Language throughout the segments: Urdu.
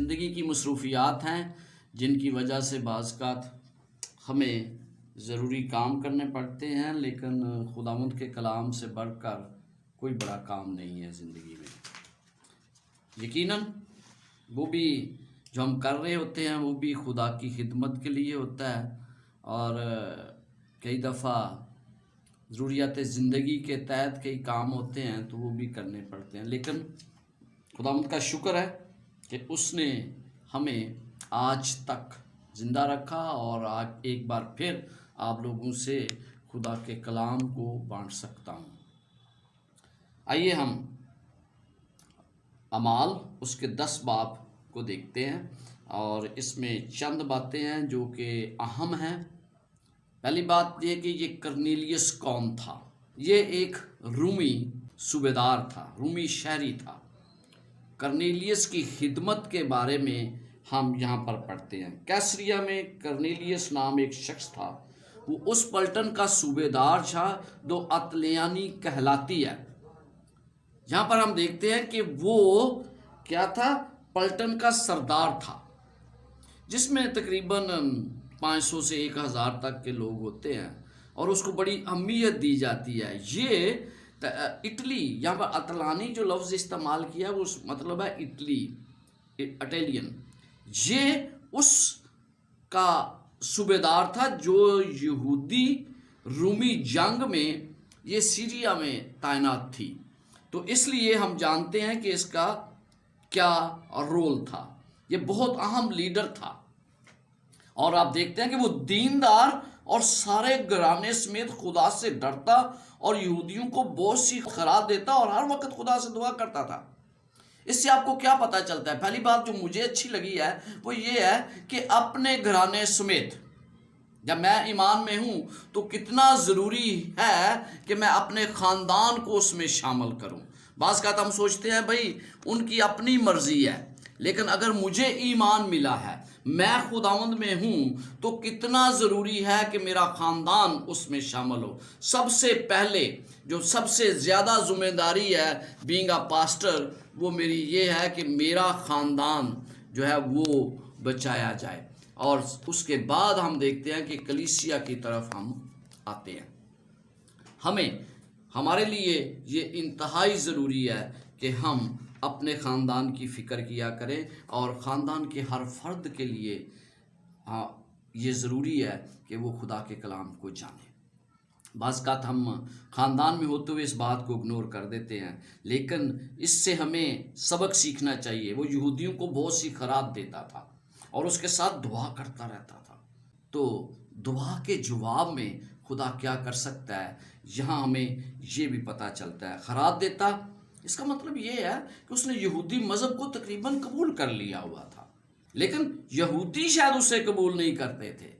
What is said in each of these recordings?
زندگی کی مصروفیات ہیں جن کی وجہ سے بعض اوقات ہمیں ضروری کام کرنے پڑتے ہیں، لیکن خداوند کے کلام سے بڑھ کر کوئی بڑا کام نہیں ہے زندگی میں۔ یقیناً وہ بھی جو ہم کر رہے ہوتے ہیں وہ بھی خدا کی خدمت کے لیے ہوتا ہے، اور کئی دفعہ ضروریات زندگی کے تحت کئی کام ہوتے ہیں تو وہ بھی کرنے پڑتے ہیں، لیکن خداوند کا شکر ہے کہ اس نے ہمیں آج تک زندہ رکھا، اور آج ایک بار پھر آپ لوگوں سے خدا کے کلام کو بانٹ سکتا ہوں۔ آئیے ہم اعمال اس کے 10 باب کو دیکھتے ہیں، اور اس میں چند باتیں ہیں جو کہ اہم ہیں۔ پہلی بات یہ کہ یہ کرنیلیس کون تھا؟ یہ ایک رومی صوبیدار تھا، رومی شہری تھا۔ کرنیلیس کی خدمت کے بارے میں ہم یہاں پر پڑھتے ہیں۔ کیسریا میں کرنیلیس نام ایک شخص تھا، وہ اس پلٹن کا صوبیدار تھا جو اطلیانی کہلاتی ہے۔ یہاں پر ہم دیکھتے ہیں کہ وہ کیا تھا؟ پلٹن کا سردار تھا، جس میں تقریباً 500 سے 1000 تک کے لوگ ہوتے ہیں، اور اس کو بڑی اہمیت دی جاتی ہے۔ یہ اٹلی، یہاں پر اطلانی جو لفظ استعمال کیا وہ مطلب ہے اٹلی، اٹیلین۔ یہ اس کا صوبیدار تھا جو یہودی رومی جنگ میں یہ سیریا میں تعینات تھی، تو اس لیے ہم جانتے ہیں کہ اس کا کیا رول تھا۔ یہ بہت اہم لیڈر تھا، اور آپ دیکھتے ہیں کہ وہ دیندار اور سارے گھرانے سمیت خدا سے ڈرتا، اور یہودیوں کو بہت سی خیرات دیتا، اور ہر وقت خدا سے دعا کرتا تھا۔ اس سے آپ کو کیا پتہ چلتا ہے؟ پہلی بات جو مجھے اچھی لگی ہے وہ یہ ہے کہ اپنے گھرانے سمیت، جب میں ایمان میں ہوں تو کتنا ضروری ہے کہ میں اپنے خاندان کو اس میں شامل کروں۔ بعض اوقات ہم سوچتے ہیں بھائی ان کی اپنی مرضی ہے، لیکن اگر مجھے ایمان ملا ہے، میں خداوند میں ہوں، تو کتنا ضروری ہے کہ میرا خاندان اس میں شامل ہو۔ سب سے پہلے جو سب سے زیادہ ذمہ داری ہے بینگ اے پاسٹر، وہ میری یہ ہے کہ میرا خاندان جو ہے وہ بچایا جائے، اور اس کے بعد ہم دیکھتے ہیں کہ کلیسیا کی طرف ہم آتے ہیں۔ ہمارے لیے یہ انتہائی ضروری ہے کہ ہم اپنے خاندان کی فکر کیا کریں، اور خاندان کے ہر فرد کے لیے یہ ضروری ہے کہ وہ خدا کے کلام کو جانیں۔ بعض اوقات ہم خاندان میں ہوتے ہوئے اس بات کو اگنور کر دیتے ہیں، لیکن اس سے ہمیں سبق سیکھنا چاہیے۔ وہ یہودیوں کو بہت سی خیرات دیتا تھا اور اس کے ساتھ دعا کرتا رہتا تھا، تو دعا کے جواب میں خدا کیا کر سکتا ہے، یہاں ہمیں یہ بھی پتہ چلتا ہے۔ خیرات دیتا، اس کا مطلب یہ ہے کہ اس نے یہودی مذہب کو تقریباً قبول کر لیا ہوا تھا، لیکن یہودی شاید اسے قبول نہیں کرتے تھے۔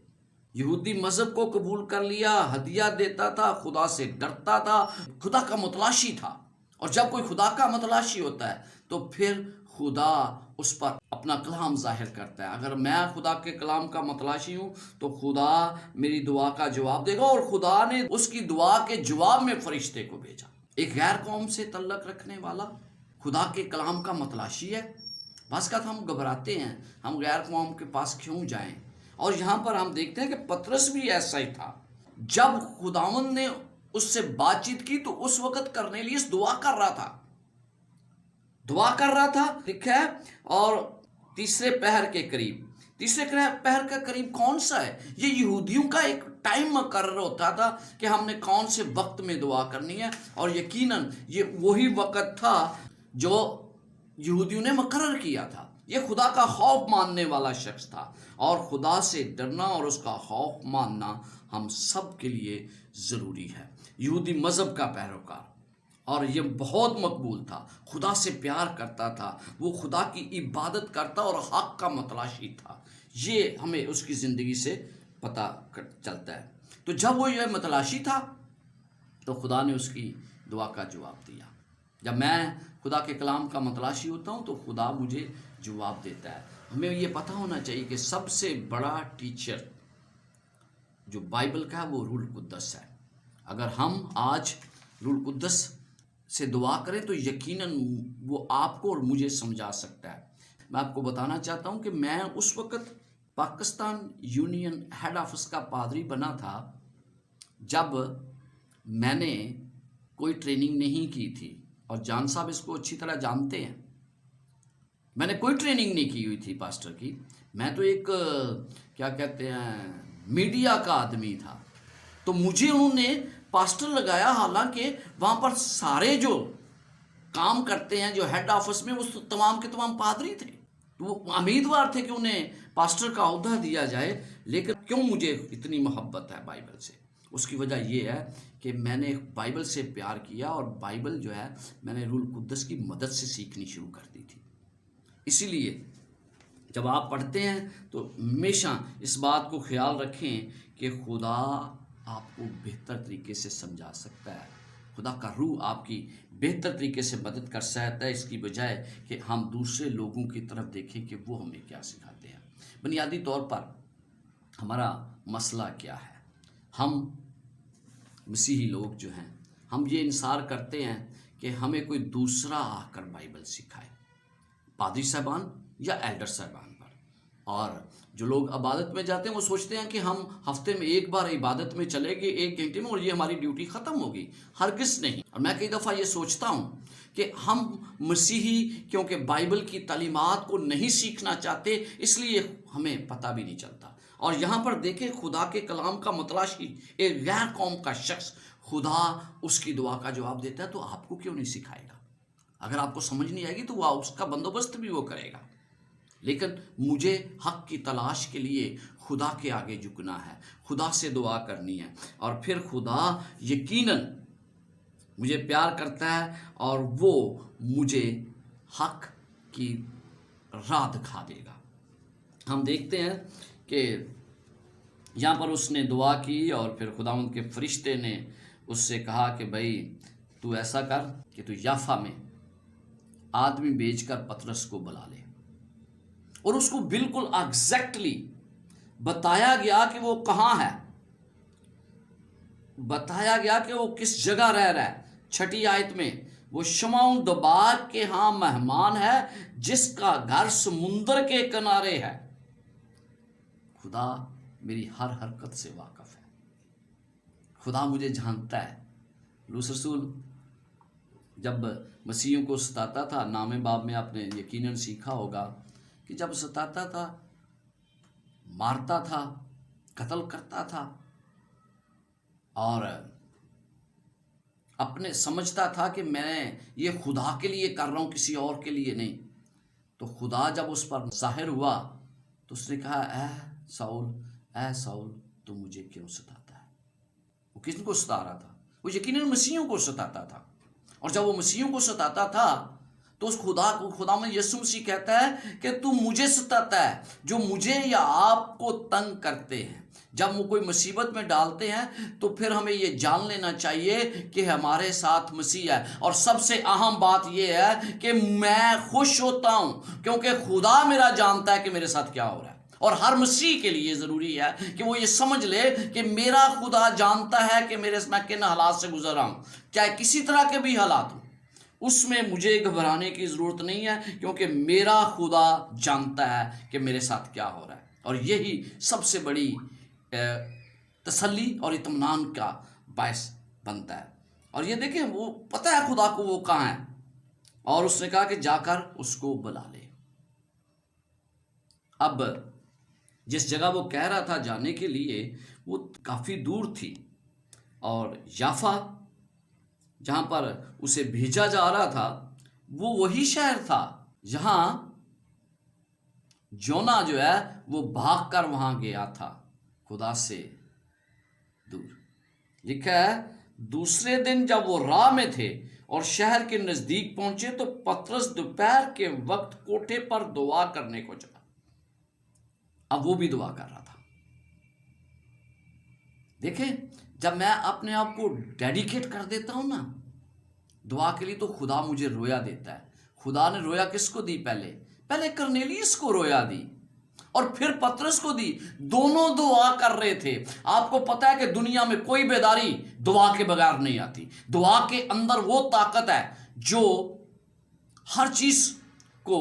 یہودی مذہب کو قبول کر لیا، ہدیہ دیتا تھا، خدا سے ڈرتا تھا، خدا کا متلاشی تھا، اور جب کوئی خدا کا متلاشی ہوتا ہے تو پھر خدا اس پر اپنا کلام ظاہر کرتا ہے۔ اگر میں خدا کے کلام کا متلاشی ہوں تو خدا میری دعا کا جواب دے گا، اور خدا نے اس کی دعا کے جواب میں فرشتے کو بھیجا۔ ایک غیر قوم سے تعلق رکھنے والا خدا کے کلام کا متلاشی ہے۔ بعض اوقات ہم گھبراتے ہیں، ہم غیر قوم کے پاس کیوں جائیں، اور یہاں پر ہم دیکھتے ہیں کہ پطرس بھی ایسا ہی تھا۔ جب خداوند نے اس سے بات چیت کی تو اس وقت کرنیلیس دعا کر رہا تھا، لکھا ہے، اور تیسرے پہر کے قریب کون سا ہے؟ یہ یہودیوں کا ایک ٹائم مقرر ہوتا تھا کہ ہم نے کون سے وقت میں دعا کرنی ہے، اور یقیناً یہ وہی وقت تھا جو یہودیوں نے مقرر کیا تھا۔ یہ خدا کا خوف ماننے والا شخص تھا، اور خدا سے ڈرنا اور اس کا خوف ماننا ہم سب کے لیے ضروری ہے۔ یہودی مذہب کا پیروکار، اور یہ بہت مقبول تھا، خدا سے پیار کرتا تھا، وہ خدا کی عبادت کرتا اور حق کا متلاشی تھا۔ یہ ہمیں اس کی زندگی سے پتہ چلتا ہے۔ تو جب وہ یہ متلاشی تھا تو خدا نے اس کی دعا کا جواب دیا۔ جب میں خدا کے کلام کا متلاشی ہوتا ہوں تو خدا مجھے جواب دیتا ہے۔ ہمیں یہ پتہ ہونا چاہیے کہ سب سے بڑا ٹیچر جو بائبل کا ہے وہ روح القدس ہے۔ اگر ہم آج روح القدس سے دعا کریں تو یقیناً وہ آپ کو اور مجھے سمجھا سکتا ہے۔ میں آپ کو بتانا چاہتا ہوں کہ میں اس وقت پاکستان یونین ہیڈ آفس کا پادری بنا تھا جب میں نے کوئی ٹریننگ نہیں کی تھی، اور جان صاحب اس کو اچھی طرح جانتے ہیں، میں نے کوئی ٹریننگ نہیں کی ہوئی تھی پاسٹر کی. میں تو ایک کیا کہتے ہیں میڈیا کا آدمی تھا. تو مجھے انہوں نے پاسٹر لگایا، حالانکہ وہاں پر سارے جو کام کرتے ہیں جو ہیڈ آفس میں، وہ تمام کے تمام پادری تھے. وہ امیدوار تھے کہ انہیں پاسٹر کا عہدہ دیا جائے. لیکن کیوں مجھے اتنی محبت ہے بائبل سے؟ اس کی وجہ یہ ہے کہ میں نے بائبل سے پیار کیا، اور بائبل جو ہے میں نے روح القدس کی مدد سے سیکھنی شروع کر دی تھی. اسی لیے جب آپ پڑھتے ہیں تو ہمیشہ اس بات کو خیال رکھیں کہ خدا آپ کو بہتر طریقے سے سمجھا سکتا ہے. خدا کا روح آپ کی بہتر طریقے سے مدد کر سکتا ہے، اس کی بجائے کہ ہم دوسرے لوگوں کی طرف دیکھیں کہ وہ ہمیں کیا سکھاتے ہیں. بنیادی طور پر ہمارا مسئلہ کیا ہے؟ ہم مسیحی لوگ جو ہیں، ہم یہ انصار کرتے ہیں کہ ہمیں کوئی دوسرا آ کر بائبل سکھائے، پادری صاحبان یا ایلڈر صاحبان پر. اور جو لوگ عبادت میں جاتے ہیں وہ سوچتے ہیں کہ ہم ہفتے میں ایک بار عبادت میں چلے گئے 1 گھنٹے میں اور یہ ہماری ڈیوٹی ختم ہوگی. ہرگز نہیں. اور میں کئی دفعہ یہ سوچتا ہوں کہ ہم مسیحی کیونکہ بائبل کی تعلیمات کو نہیں سیکھنا چاہتے، اس لیے ہمیں پتہ بھی نہیں چلتا. اور یہاں پر دیکھیں خدا کے کلام کا متلاشی ایک غیر قوم کا شخص، خدا اس کی دعا کا جواب دیتا ہے، تو آپ کو کیوں نہیں سکھائے گا؟ اگر آپ کو سمجھ نہیں آئے گی تو وہ اس کا بندوبست بھی وہ کرے گا. لیکن مجھے حق کی تلاش کے لیے خدا کے آگے جھکنا ہے، خدا سے دعا کرنی ہے، اور پھر خدا یقیناً مجھے پیار کرتا ہے اور وہ مجھے حق کی راہ دکھا دے گا. ہم دیکھتے ہیں کہ یہاں پر اس نے دعا کی، اور پھر خداوند کے فرشتے نے اس سے کہا کہ بھائی تو ایسا کر کہ تو یافا میں آدمی بھیج کر پطرس کو بلا لے. اور اس کو بالکل ایگزیکٹلی بتایا گیا کہ وہ کہاں ہے، بتایا گیا کہ وہ کس جگہ رہ رہا ہے. 6 آیت میں وہ شمعون دباغ کے ہاں مہمان ہے، جس کا گھر سمندر کے کنارے ہے. خدا میری ہر حرکت سے واقف ہے، خدا مجھے جانتا ہے. لوس رسول جب مسیحوں کو ستاتا تھا، نام باب میں آپ نے یقیناً سیکھا ہوگا کہ جب ستاتا تھا، مارتا تھا، قتل کرتا تھا، اور اپنے سمجھتا تھا کہ میں یہ خدا کے لیے کر رہا ہوں، کسی اور کے لیے نہیں. تو خدا جب اس پر ظاہر ہوا تو اس نے کہا اے ساؤل تو مجھے کیوں ستاتا ہے؟ وہ کس کو ستا رہا تھا؟ وہ یقیناً مسیحوں کو ستاتا تھا. اور جب وہ مسیحوں کو ستاتا تھا تو اس خدا کو خداوند یسوع مسیح کہتا ہے کہ تو مجھے ستاتا ہے، جو مجھے یا آپ کو تنگ کرتے ہیں. جب وہ کوئی مصیبت میں ڈالتے ہیں تو پھر ہمیں یہ جان لینا چاہیے کہ ہمارے ساتھ مسیح ہے. اور سب سے اہم بات یہ ہے کہ میں خوش ہوتا ہوں کیونکہ خدا میرا جانتا ہے کہ میرے ساتھ کیا ہو رہا ہے. اور ہر مسیح کے لیے ضروری ہے کہ وہ یہ سمجھ لے کہ میرا خدا جانتا ہے کہ میں کن حالات سے گزر رہا ہوں، چاہے کسی طرح کے بھی حالات ہوں. اس میں مجھے گھبرانے کی ضرورت نہیں ہے کیونکہ میرا خدا جانتا ہے کہ میرے ساتھ کیا ہو رہا ہے. اور یہی سب سے بڑی تسلی اور اطمینان کا باعث بنتا ہے. اور یہ دیکھیں وہ پتہ ہے خدا کو وہ کہاں ہے، اور اس نے کہا کہ جا کر اس کو بلا لے. اب جس جگہ وہ کہہ رہا تھا جانے کے لیے وہ کافی دور تھی، اور یافا جہاں پر اسے بھیجا جا رہا تھا وہ وہی شہر تھا جہاں جونا جو ہے وہ بھاگ کر وہاں گیا تھا خدا سے دور. لکھا ہے دوسرے دن جب وہ راہ میں تھے اور شہر کے نزدیک پہنچے تو پطرس دوپہر کے وقت کوٹھے پر دعا کرنے کو چلا. اب وہ بھی دعا کر رہا تھا. دیکھیں جب میں اپنے آپ کو ڈیڈیکیٹ کر دیتا ہوں نا دعا کے لیے تو خدا مجھے رویا دیتا ہے. خدا نے رویا کس کو دی؟ پہلے کرنیلیس کو رویا دی اور پھر پطرس کو دی. دونوں دعا کر رہے تھے. آپ کو پتا ہے کہ دنیا میں کوئی بیداری دعا کے بغیر نہیں آتی. دعا کے اندر وہ طاقت ہے جو ہر چیز کو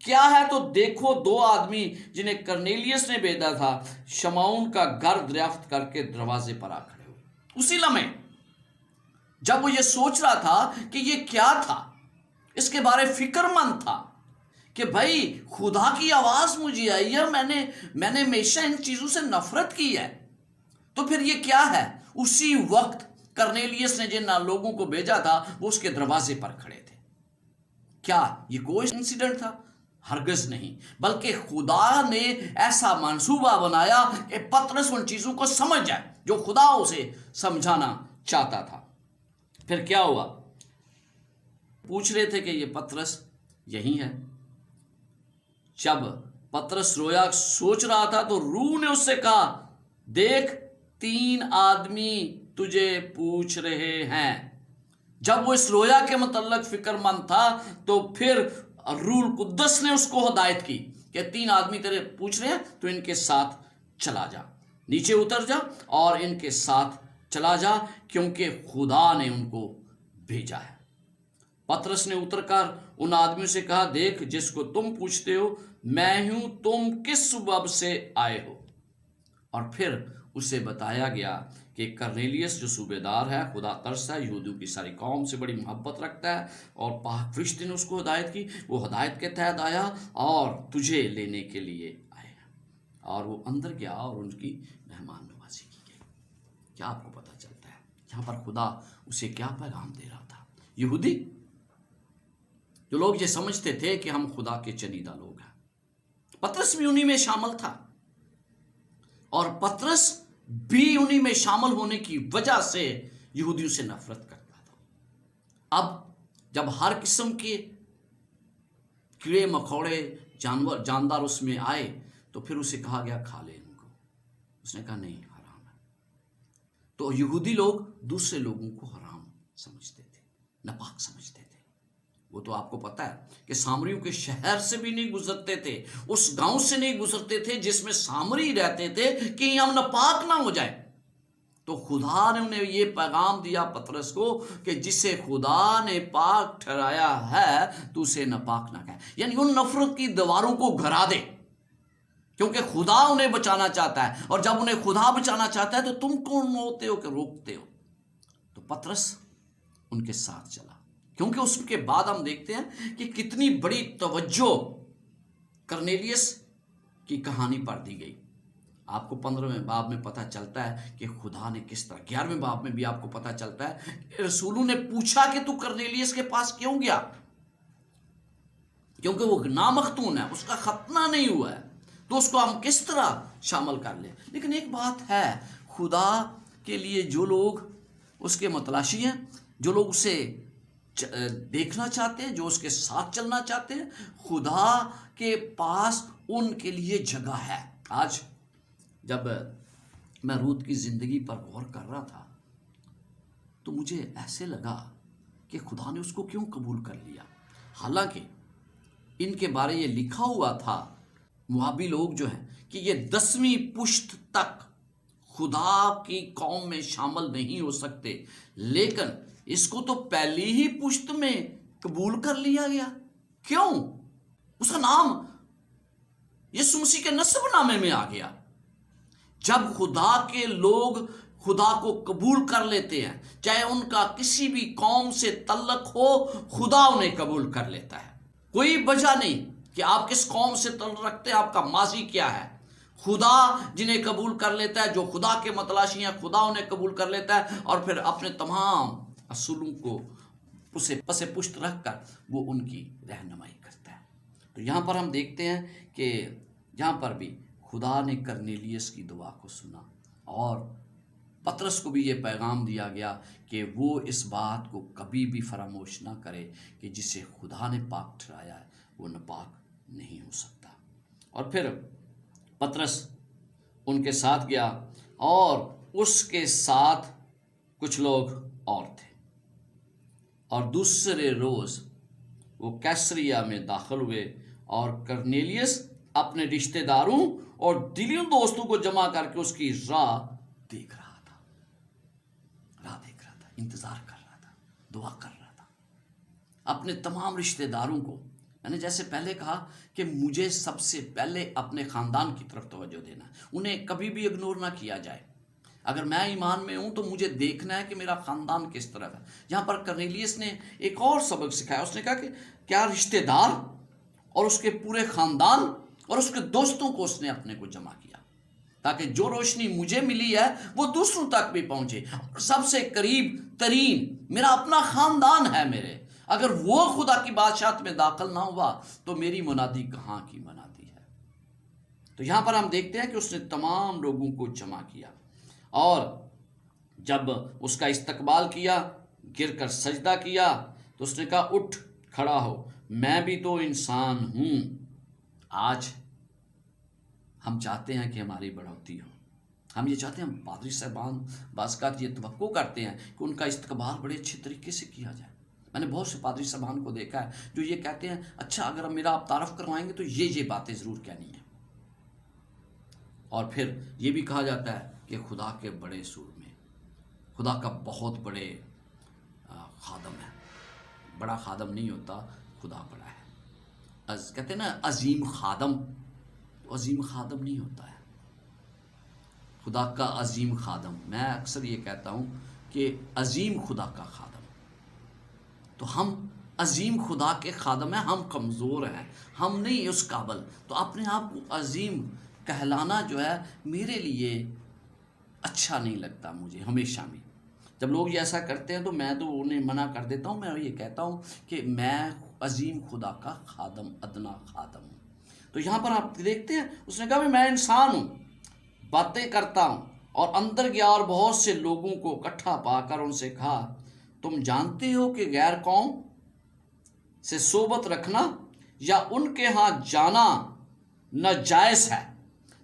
کیا ہے تو دیکھو 2 آدمی جنہیں کرنیلیس نے بھیجا تھا شمعون کا گھر دریافت کر کے دروازے پر آ کھڑے ہوئے۔ اسی لمحے جب وہ یہ سوچ رہا تھا کہ یہ کیا تھا، اس کے بارے فکر مند تھا کہ بھائی خدا کی آواز مجھے آئی ہے، میں نے ہمیشہ ان چیزوں سے نفرت کی ہے، تو پھر یہ کیا ہے؟ اسی وقت کرنیلیس نے جن لوگوں کو بھیجا تھا وہ اس کے دروازے پر کھڑے تھے۔ کیا یہ کوئی انسیڈنٹ تھا؟ ہرگز نہیں، بلکہ خدا نے ایسا منصوبہ بنایا کہ پطرس ان چیزوں کو سمجھ جائے جو خدا اسے سمجھانا چاہتا تھا۔ پھر کیا ہوا؟ پوچھ رہے تھے کہ یہ پطرس یہی ہے۔ جب پطرس رویا سوچ رہا تھا تو روح نے اس سے کہا، دیکھ 3 آدمی تجھے پوچھ رہے ہیں۔ جب وہ اس رویا کے متعلق فکر مند تھا تو پھر روح القدس نے اس کو ہدایت کی کہ 3 آدمی تیرے پوچھ رہے ہیں، تو ان کے ساتھ چلا جا، نیچے اتر جا اور ان کے ساتھ چلا جا، کیونکہ خدا نے ان کو بھیجا ہے۔ پطرس نے اتر کر ان آدمیوں سے کہا، دیکھ جس کو تم پوچھتے ہو میں ہوں، تم کس سبب سے آئے ہو؟ اور پھر اسے بتایا گیا کہ کرنیلیس جو صوبیدار ہے، خدا ترس ہے، یہودیوں کی ساری قوم سے بڑی محبت رکھتا ہے، اور پاک فرشتے نے اس کو ہدایت کی، وہ ہدایت کے تحت آیا اور تجھے لینے کے لیے آئے، اور وہ اندر گیا اور ان کی مہمان نوازی کی گئی۔ کیا آپ کو پتہ چلتا ہے یہاں پر خدا اسے کیا پیغام دے رہا تھا؟ یہودی جو لوگ یہ سمجھتے تھے کہ ہم خدا کے چنیدہ لوگ ہیں، پطرس بھی انہی میں شامل تھا، اور پطرس بھی انہی میں شامل ہونے کی وجہ سے یہودیوں سے نفرت کرتا تھا۔ اب جب ہر قسم کے کیڑے مکوڑے جاندار اس میں آئے تو پھر اسے کہا گیا کھا لے ان کو، اس نے کہا نہیں، حرام ہے۔ تو یہودی لوگ دوسرے لوگوں کو حرام سمجھتے تھے، ناپاک سمجھتے تھے۔ وہ تو آپ کو پتہ ہے کہ سامریوں کے شہر سے بھی نہیں گزرتے تھے، اس گاؤں سے نہیں گزرتے تھے جس میں سامری رہتے تھے کہ ہم ناپاک نہ ہو جائیں۔ تو خدا نے انہیں یہ پیغام دیا پطرس کو کہ جسے خدا نے پاک ٹھہرایا ہے تو اسے ناپاک نہ کہے، یعنی ان نفرت کی دیواروں کو گھرا دے، کیونکہ خدا انہیں بچانا چاہتا ہے، اور جب انہیں خدا بچانا چاہتا ہے تو تم کون ہوتے ہو کہ روکتے ہو؟ تو پطرس ان کے ساتھ چلا، کیونکہ اس کے بعد ہم دیکھتے ہیں کہ کتنی بڑی توجہ کرنیلیس کی کہانی پر دی گئی۔ آپ کو 15ویں باب میں پتہ چلتا ہے کہ خدا نے کس طرح، 11ویں باب میں بھی آپ کو پتہ چلتا ہے کہ رسولوں نے پوچھا کہ تو کرنیلیس کے پاس کیوں گیا، کیونکہ وہ نامختون ہے، اس کا ختنہ نہیں ہوا ہے، تو اس کو ہم کس طرح شامل کر لیں۔ لیکن ایک بات ہے، خدا کے لیے جو لوگ اس کے متلاشی ہیں، جو لوگ اسے دیکھنا چاہتے ہیں، جو اس کے ساتھ چلنا چاہتے ہیں، خدا کے پاس ان کے لیے جگہ ہے۔ آج جب میں روت کی زندگی پر غور کر رہا تھا تو مجھے ایسے لگا کہ خدا نے اس کو کیوں قبول کر لیا، حالانکہ ان کے بارے یہ لکھا ہوا تھا، موابی لوگ جو ہیں، کہ یہ 10ویں پشت تک خدا کی قوم میں شامل نہیں ہو سکتے، لیکن اس کو تو پہلی ہی پشت میں قبول کر لیا گیا۔ کیوں؟ اس کا نام یسوع مسیح کے نسب نامے میں آ گیا۔ جب خدا کے لوگ خدا کو قبول کر لیتے ہیں، چاہے ان کا کسی بھی قوم سے تعلق ہو، خدا انہیں قبول کر لیتا ہے۔ کوئی وجہ نہیں کہ آپ کس قوم سے تعلق رکھتے ہیں، آپ کا ماضی کیا ہے، خدا جنہیں قبول کر لیتا ہے، جو خدا کے متلاشی ہیں، خدا انہیں قبول کر لیتا ہے، اور پھر اپنے تمام اصولوں کو اسے پس پشت رکھ کر وہ ان کی رہنمائی کرتا ہے۔ تو یہاں پر ہم دیکھتے ہیں کہ یہاں پر بھی خدا نے کرنیلیس کی دعا کو سنا، اور پطرس کو بھی یہ پیغام دیا گیا کہ وہ اس بات کو کبھی بھی فراموش نہ کرے کہ جسے خدا نے پاک ٹھہرایا ہے وہ ناپاک نہیں ہو سکتا۔ اور پھر پطرس ان کے ساتھ گیا، اور اس کے ساتھ کچھ لوگ اور تھے، اور دوسرے روز وہ کیسریا میں داخل ہوئے، اور کرنیلیس اپنے رشتہ داروں اور دلیوں دوستوں کو جمع کر کے اس کی راہ دیکھ رہا تھا، انتظار کر رہا تھا، دعا کر رہا تھا، اپنے تمام رشتہ داروں کو میں نے جیسے پہلے کہا کہ مجھے سب سے پہلے اپنے خاندان کی طرف توجہ دینا ہے، انہیں کبھی بھی اگنور نہ کیا جائے۔ اگر میں ایمان میں ہوں تو مجھے دیکھنا ہے کہ میرا خاندان کس طرف ہے۔ یہاں پر کرنیلیس نے ایک اور سبق سکھایا، اس نے کہا کہ کیا رشتہ دار اور اس کے پورے خاندان اور اس کے دوستوں کو اس نے اپنے کو جمع کیا، تاکہ جو روشنی مجھے ملی ہے وہ دوسروں تک بھی پہنچے۔ سب سے قریب ترین میرا اپنا خاندان ہے میرے، اگر وہ خدا کی بادشاہت میں داخل نہ ہوا تو میری منادی کہاں کی منادی ہے۔ تو یہاں پر ہم دیکھتے ہیں کہ اس نے تمام لوگوں کو جمع کیا، اور جب اس کا استقبال کیا، گر کر سجدہ کیا، تو اس نے کہا اٹھ کھڑا ہو، میں بھی تو انسان ہوں۔ آج ہم چاہتے ہیں کہ ہماری بڑھوتی ہو، ہم یہ چاہتے ہیں، ہم پادری صاحبان بعض اوقات یہ توقع کرتے ہیں کہ ان کا استقبال بڑے اچھے طریقے سے کیا جائے۔ میں نے بہت سے پادری صاحبان کو دیکھا ہے جو یہ کہتے ہیں اچھا اگر میرا آپ تعارف کروائیں گے تو یہ باتیں ضرور کہنی ہیں، اور پھر یہ بھی کہا جاتا ہے کہ خدا کے بڑے سور میں، خدا کا بہت بڑے خادم ہے۔ بڑا خادم نہیں ہوتا، خدا بڑا ہے۔ کہتے ہیں نا عظیم خادم، تو عظیم خادم نہیں ہوتا ہے، خدا کا عظیم خادم۔ میں اکثر یہ کہتا ہوں کہ عظیم خدا کا خادم، تو ہم عظیم خدا کے خادم ہیں، ہم کمزور ہیں، ہم نہیں اس قابل، تو اپنے آپ کو عظیم کہلانا جو ہے میرے لیے اچھا نہیں لگتا مجھے ہمیشہ بھی۔ جب لوگ یہ ایسا کرتے ہیں تو میں تو انہیں منع کر دیتا ہوں، میں یہ کہتا ہوں کہ میں عظیم خدا کا خادم، ادنا خادم ہوں۔ تو یہاں پر آپ دیکھتے ہیں اس نے کہا کہ میں انسان ہوں، باتیں کرتا ہوں، اور اندر گیا اور بہت سے لوگوں کو اکٹھا پا کر ان سے کہا تم جانتے ہو کہ غیر قوم سے صحبت رکھنا یا ان کے ہاں جانا ناجائز ہے،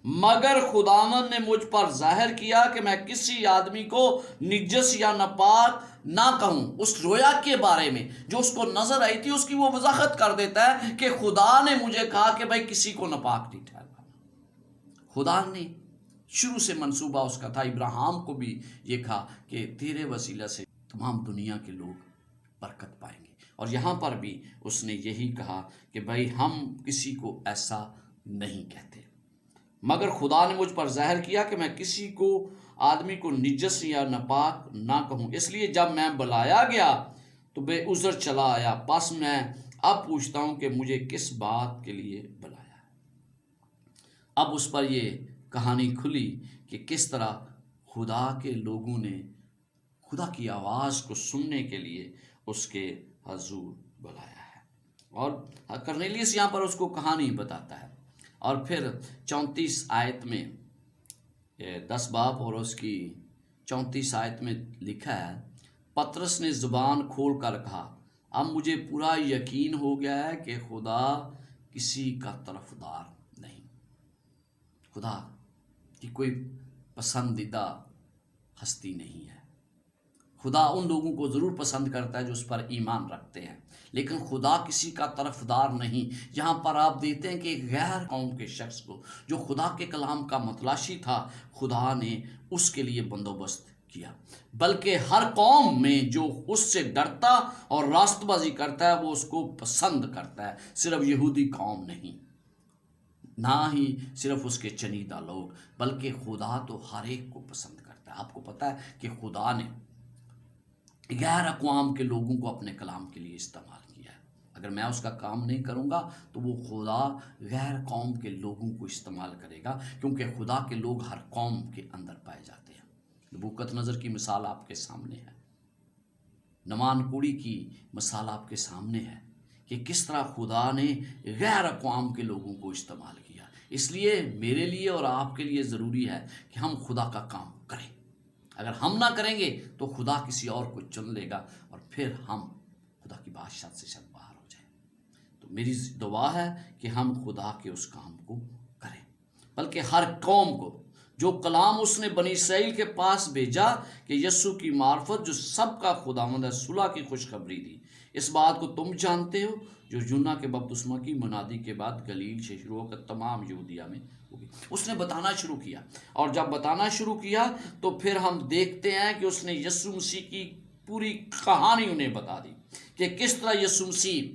مگر خداوند نے مجھ پر ظاہر کیا کہ میں کسی آدمی کو نجس یا ناپاک نہ کہوں۔ اس رویا کے بارے میں جو اس کو نظر آئی تھی اس کی وہ وضاحت کر دیتا ہے کہ خدا نے مجھے کہا کہ بھائی کسی کو ناپاک نہیں ٹھہرانا۔ خدا نے شروع سے منصوبہ اس کا تھا، ابراہیم کو بھی یہ کہا کہ تیرے وسیلہ سے تمام دنیا کے لوگ برکت پائیں گے، اور یہاں پر بھی اس نے یہی کہا کہ بھائی ہم کسی کو ایسا نہیں کہتے، مگر خدا نے مجھ پر ظاہر کیا کہ میں کسی کو آدمی کو نجس یا ناپاک نہ کہوں، اس لیے جب میں بلایا گیا تو بے عذر چلا آیا، پس میں اب پوچھتا ہوں کہ مجھے کس بات کے لیے بلایا ہے۔ اب اس پر یہ کہانی کھلی کہ کس طرح خدا کے لوگوں نے خدا کی آواز کو سننے کے لیے اس کے حضور بلایا ہے، اور کرنیلیس یہاں پر اس کو کہانی بتاتا ہے۔ اور پھر 34 آیت میں 10 باب اور اس کی 34 آیت میں لکھا ہے پطرس نے زبان کھول کر کہا اب مجھے پورا یقین ہو گیا ہے کہ خدا کسی کا طرفدار نہیں، خدا کی کوئی پسندیدہ ہستی نہیں ہے۔ خدا ان لوگوں کو ضرور پسند کرتا ہے جو اس پر ایمان رکھتے ہیں، لیکن خدا کسی کا طرفدار نہیں۔ یہاں پر آپ دیکھتے ہیں کہ ایک غیر قوم کے شخص کو جو خدا کے کلام کا متلاشی تھا، خدا نے اس کے لیے بندوبست کیا، بلکہ ہر قوم میں جو اس سے ڈرتا اور راست بازی کرتا ہے وہ اس کو پسند کرتا ہے، صرف یہودی قوم نہیں، نہ ہی صرف اس کے چنیدہ لوگ، بلکہ خدا تو ہر ایک کو پسند کرتا ہے۔ آپ کو پتہ ہے کہ خدا نے غیر اقوام کے لوگوں کو اپنے کلام کے لیے استعمال کیا ہے۔ اگر میں اس کا کام نہیں کروں گا تو وہ خدا غیر قوم کے لوگوں کو استعمال کرے گا، کیونکہ خدا کے لوگ ہر قوم کے اندر پائے جاتے ہیں۔ نبوکت نظر کی مثال آپ کے سامنے ہے، نمان کوڑی کی مثال آپ کے سامنے ہے کہ کس طرح خدا نے غیر اقوام کے لوگوں کو استعمال کیا۔ اس لیے میرے لیے اور آپ کے لیے ضروری ہے کہ ہم خدا کا کام کریں۔ اگر ہم نہ کریں گے تو خدا کسی اور کو چن لے گا، اور پھر ہم خدا کی بادشاہت سے شاید باہر ہو جائیں۔ تو میری دعا ہے کہ ہم خدا کے اس کام کو کریں، بلکہ ہر قوم کو جو کلام اس نے بنی اسرائیل کے پاس بھیجا کہ یسوع کی معرفت جو سب کا خداوند ہے صلح کی خوشخبری دی۔ اس بات کو تم جانتے ہو جو یونا کے بپتسمہ کی منادی کے بعد گلیل سے شروع ہو کر تمام یہودیہ میں ہوگی۔ اس نے بتانا شروع کیا، اور جب بتانا شروع کیا تو پھر ہم دیکھتے ہیں کہ اس نے یسوع مسیح کی پوری کہانی انہیں بتا دی کہ کس طرح یسوع مسیح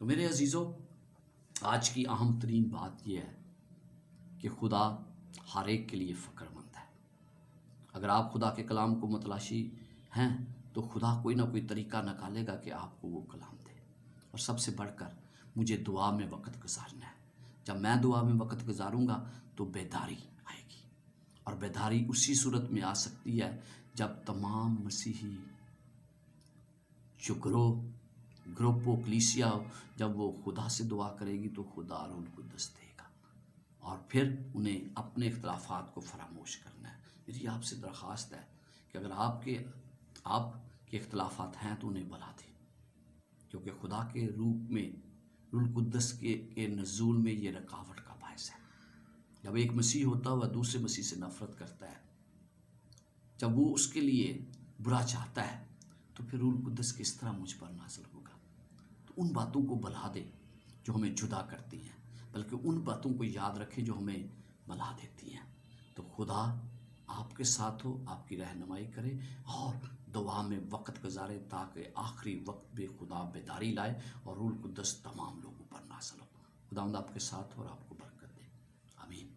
تو میرے عزیزوں، آج کی اہم ترین بات یہ ہے کہ خدا ہر ایک کے لیے فکر مند ہے۔ اگر آپ خدا کے کلام کو متلاشی ہیں تو خدا کوئی نہ کوئی طریقہ نکالے گا کہ آپ کو وہ کلام دے۔ اور سب سے بڑھ کر مجھے دعا میں وقت گزارنا ہے۔ جب میں دعا میں وقت گزاروں گا تو بیداری آئے گی، اور بیداری اسی صورت میں آ سکتی ہے جب تمام مسیحی جو گروپ و کلیسیا جب وہ خدا سے دعا کرے گی تو خدا روح القدس دے گا، اور پھر انہیں اپنے اختلافات کو فراموش کرنا ہے۔ میری آپ سے درخواست ہے کہ اگر آپ کے اختلافات ہیں تو انہیں بلا دیں، کیونکہ خدا کے روح میں روح القدس کے نزول میں یہ رکاوٹ کا باعث ہے۔ جب ایک مسیح ہوتا ہوا دوسرے مسیح سے نفرت کرتا ہے، جب وہ اس کے لیے برا چاہتا ہے، تو پھر روح القدس کس طرح مجھ پر نازل ہوگا؟ تو ان باتوں کو بلا دے جو ہمیں جدا کرتی ہیں، بلکہ ان باتوں کو یاد رکھیں جو ہمیں بلا دیتی ہیں۔ تو خدا آپ کے ساتھ ہو، آپ کی رہنمائی کرے، اور دعا میں وقت گزارے تاکہ آخری وقت بھی خدا بیداری لائے اور روح القدس تمام لوگوں پر نازل ہو۔ خداوند آپ کے ساتھ ہو اور آپ کو برکت دے۔ آمین۔